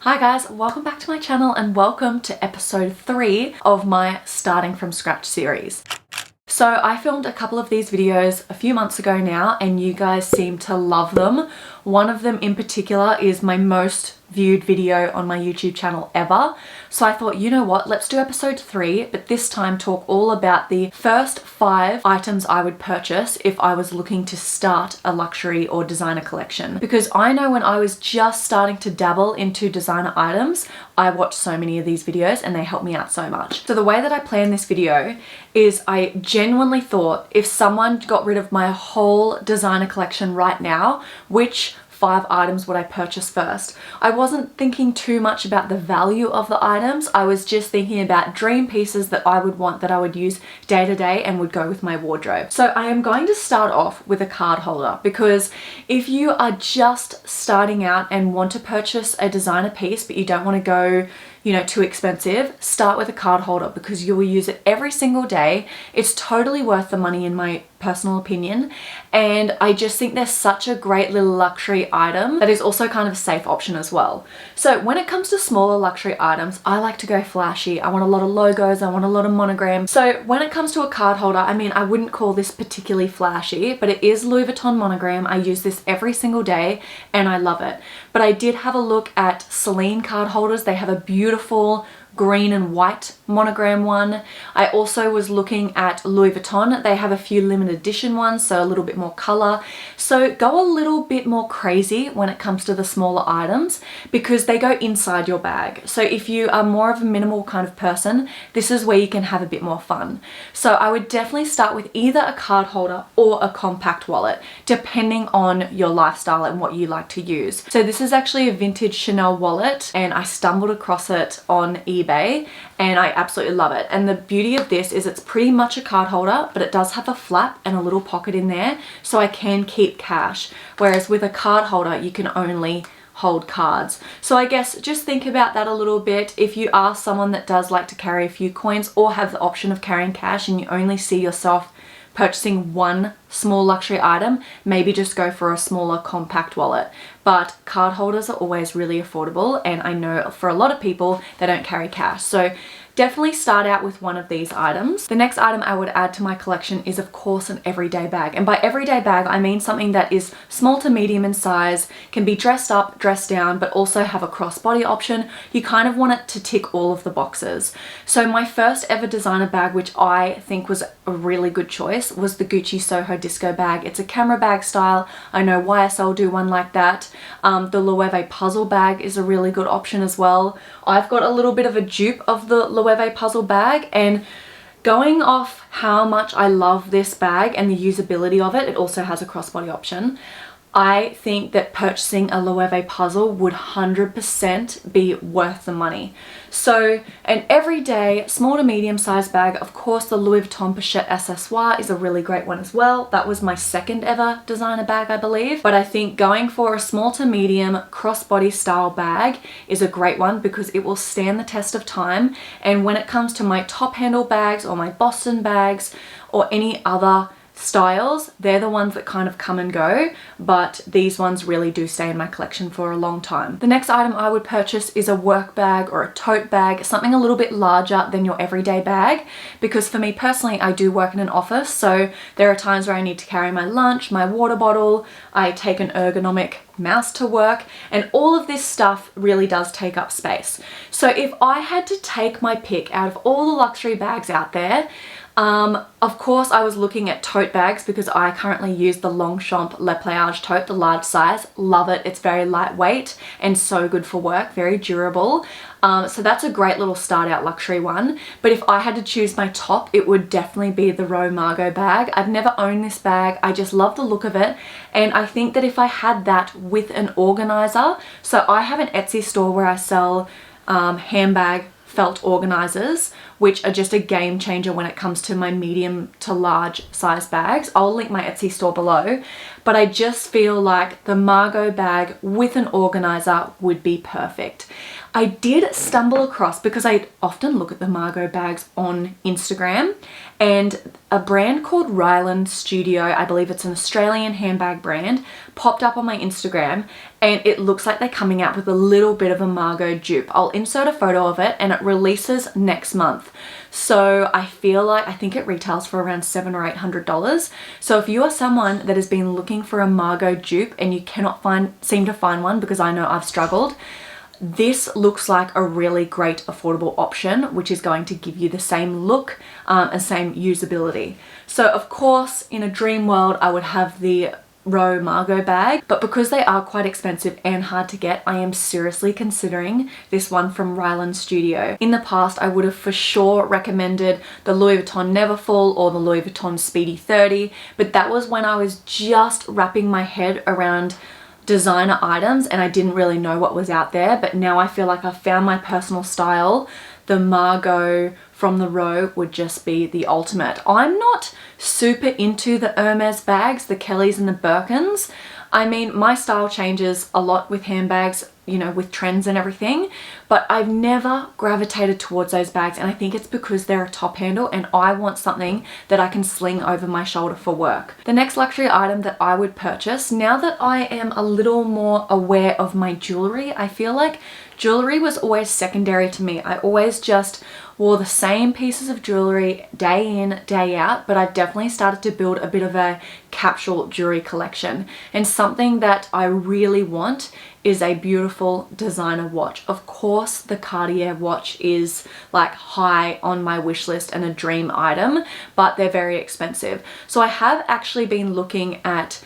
Hi guys, welcome back to my channel and welcome to episode 3 of my Starting From Scratch series. So I filmed a couple of these videos a few months ago now and you guys seem to love them. One of them in particular is my most viewed video on my YouTube channel ever. So I thought, you know what, let's do episode 3, but this time talk all about the first 5 items I would purchase if I was looking to start a luxury or designer collection. Because I know when I was just starting to dabble into designer items, I watched so many of these videos and they helped me out so much. So the way that I planned this video is I genuinely thought if someone got rid of my whole designer collection right now, which 5 items would I purchase first? I wasn't thinking too much about the value of the items. I was just thinking about dream pieces that I would want, that I would use day to day and would go with my wardrobe. So I am going to start off with a card holder, because if you are just starting out and want to purchase a designer piece but you don't want to go too expensive, start with a card holder because you will use it every single day. It's totally worth the money in my personal opinion, and I just think they're such a great little luxury item that is also kind of a safe option as well. So when it comes to smaller luxury items, I like to go flashy. I want a lot of logos, I want a lot of monograms. So when it comes to a card holder, I mean, I wouldn't call this particularly flashy, but it is Louis Vuitton monogram. I use this every single day and I love it. But I did have a look at Celine card holders. They have a beautiful green and white monogram one. I also was looking at Louis Vuitton. They have a few limited edition ones, so a little bit more color. So go a little bit more crazy when it comes to the smaller items because they go inside your bag. So if you are more of a minimal kind of person, this is where you can have a bit more fun. So I would definitely start with either a card holder or a compact wallet, depending on your lifestyle and what you like to use. So this is actually a vintage Chanel wallet and I stumbled across it on eBay and I absolutely love it. And the beauty of this is it's pretty much a card holder, but it does have a flap and a little pocket in there so I can keep cash. Whereas with a card holder, you can only hold cards. So I guess just think about that a little bit. If you are someone that does like to carry a few coins or have the option of carrying cash and you only see yourself purchasing one small luxury item, maybe just go for a smaller compact wallet. But card holders are always really affordable, and I know for a lot of people they don't carry cash. So definitely start out with one of these items. The next item I would add to my collection is of course an everyday bag. And by everyday bag, I mean something that is small to medium in size, can be dressed up, dressed down, but also have a crossbody option. You kind of want it to tick all of the boxes. So my first ever designer bag, which I think was a really good choice, was the Gucci Soho Disco bag. It's a camera bag style. I know YSL do one like that. The Loewe puzzle bag is a really good option as well. I've got a little bit of a dupe of the Loewe puzzle bag, and going off how much I love this bag and the usability of it, it also has a crossbody option. I think that purchasing a Loewe puzzle would 100% be worth the money. So an everyday small to medium sized bag, of course the Louis Vuitton Pochette Accessoire is a really great one as well. That was my second ever designer bag, I believe. But I think going for a small to medium crossbody style bag is a great one because it will stand the test of time. And when it comes to my top handle bags or my Boston bags or any other styles, they're the ones that kind of come and go, but these ones really do stay in my collection for a long time. The next item I would purchase is a work bag or a tote bag, something a little bit larger than your everyday bag, because for me personally, I do work in an office, so there are times where I need to carry my lunch, my water bottle, I take an ergonomic mouse to work, and all of this stuff really does take up space. So if I had to take my pick out of all the luxury bags out there, of course I was looking at tote bags because I currently use the Longchamp Le Pliage tote, the large size. Love it. It's very lightweight and so good for work, very durable. So that's a great little start out luxury one. But if I had to choose my top, it would definitely be the Rowe Margot bag. I've never owned this bag. I just love the look of it. And I think that if I had that with an organizer, so I have an Etsy store where I sell handbag felt organizers. which are just a game changer when it comes to my medium to large size bags. I'll link my Etsy store below, but I just feel like the Margot bag with an organizer would be perfect. I did stumble across, because I often look at the Margot bags on Instagram, and a brand called Ryland Studio, I believe it's an Australian handbag brand, popped up on my Instagram, and it looks like they're coming out with a little bit of a Margot dupe. I'll insert a photo of it, and it releases next month. So I feel like, I think it retails for around $700 or $800. So if you are someone that has been looking for a Margot dupe and you cannot seem to find one, because I know I've struggled, this looks like a really great affordable option, which is going to give you the same look and same usability. So of course, in a dream world, I would have the Row Margot bag, but because they are quite expensive and hard to get, I am seriously considering this one from Ryland Studio. In the past, I would have for sure recommended the Louis Vuitton Neverfull or the Louis Vuitton Speedy 30, but that was when I was just wrapping my head around designer items and I didn't really know what was out there. But now I feel like I've found my personal style. The Margot from the Row would just be the ultimate. I'm not super into the Hermes bags, the Kellys and the Birkins. I mean, my style changes a lot with handbags, you know, with trends and everything, but I've never gravitated towards those bags, and I think it's because they're a top handle and I want something that I can sling over my shoulder for work. The next luxury item that I would purchase, now that I am a little more aware of my jewelry, I feel like jewelry was always secondary to me. I always just wore the same pieces of jewelry day in, day out, but I've definitely started to build a bit of a capsule jewelry collection. And something that I really want is a beautiful designer watch. Of course, the Cartier watch is like high on my wish list and a dream item, but they're very expensive. So I have actually been looking at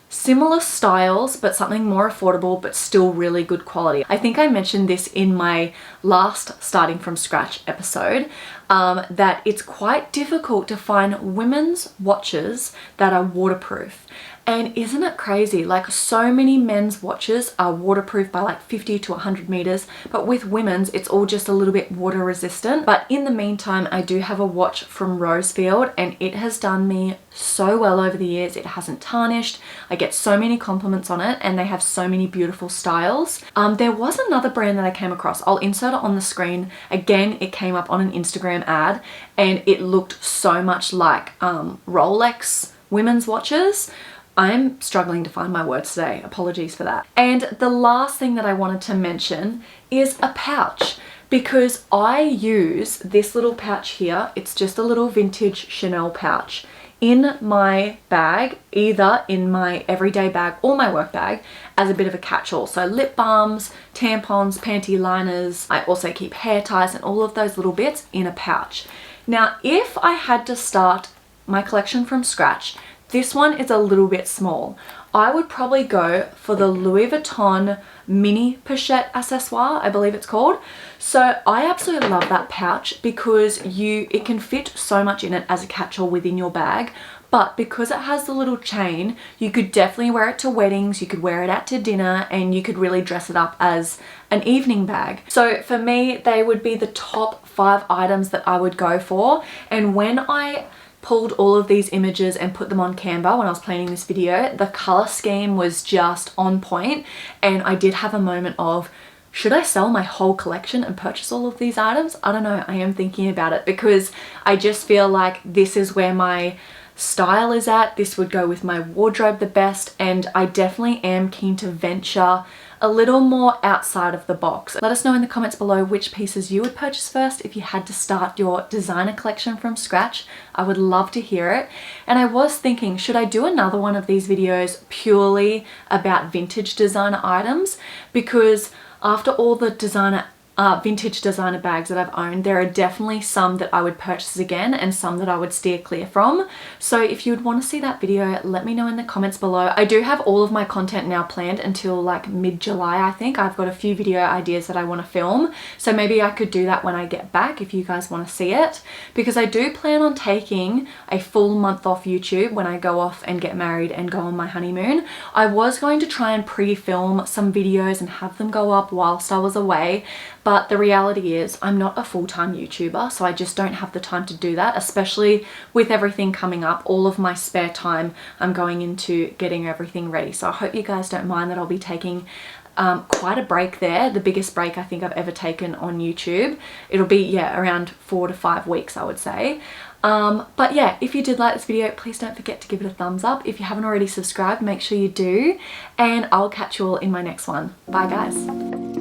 similar styles, but something more affordable, but still really good quality. I think I mentioned this in my last starting from scratch episode, that it's quite difficult to find women's watches that are waterproof. And isn't it crazy? Like, so many men's watches are waterproof by like 50 to 100 meters, but with women's, it's all just a little bit water resistant. But in the meantime, I do have a watch from Rosefield and it has done me so well over the years. It hasn't tarnished. I get so many compliments on it and they have so many beautiful styles. There was another brand that I came across. I'll insert it on the screen. Again, it came up on an Instagram ad and it looked so much like Rolex women's watches. I'm struggling to find my words today. Apologies for that. And the last thing that I wanted to mention is a pouch, because I use this little pouch here. It's just a little vintage Chanel pouch in my bag, either in my everyday bag or my work bag, as a bit of a catch-all. So lip balms, tampons, panty liners. I also keep hair ties and all of those little bits in a pouch. Now, if I had to start my collection from scratch, this one is a little bit small. I would probably go for the Louis Vuitton mini pochette accessoire, I believe it's called. So I absolutely love that pouch because it can fit so much in it as a catch-all within your bag. But because it has the little chain, you could definitely wear it to weddings, you could wear it out to dinner, and you could really dress it up as an evening bag. So for me, they would be the top 5 items that I would go for. And when I pulled all of these images and put them on Canva when I was planning this video, the color scheme was just on point, and I did have a moment of, should I sell my whole collection and purchase all of these items? I don't know. I am thinking about it because I just feel like this is where my style is at. This would go with my wardrobe the best, and I definitely am keen to venture a little more outside of the box. Let us know in the comments below which pieces you would purchase first if you had to start your designer collection from scratch. I would love to hear it. And I was thinking, should I do another one of these videos purely about vintage designer items? Because after all the vintage designer bags that I've owned, there are definitely some that I would purchase again and some that I would steer clear from. So if you would want to see that video, let me know in the comments below. I do have all of my content now planned until like mid-July, I think. I've got a few video ideas that I want to film, so maybe I could do that when I get back if you guys want to see it, because I do plan on taking a full month off YouTube when I go off and get married and go on my honeymoon. I was going to try and pre-film some videos and have them go up whilst I was away, but But the reality is I'm not a full-time YouTuber, so I just don't have the time to do that, especially with everything coming up. All of my spare time I'm going into getting everything ready. So I hope you guys don't mind that I'll be taking quite a break there. The biggest break I think I've ever taken on YouTube. It'll be, yeah, around 4 to 5 weeks, I would say. But yeah, if you did like this video, please don't forget to give it a thumbs up. If you haven't already subscribed, make sure you do, and I'll catch you all in my next one. Bye guys.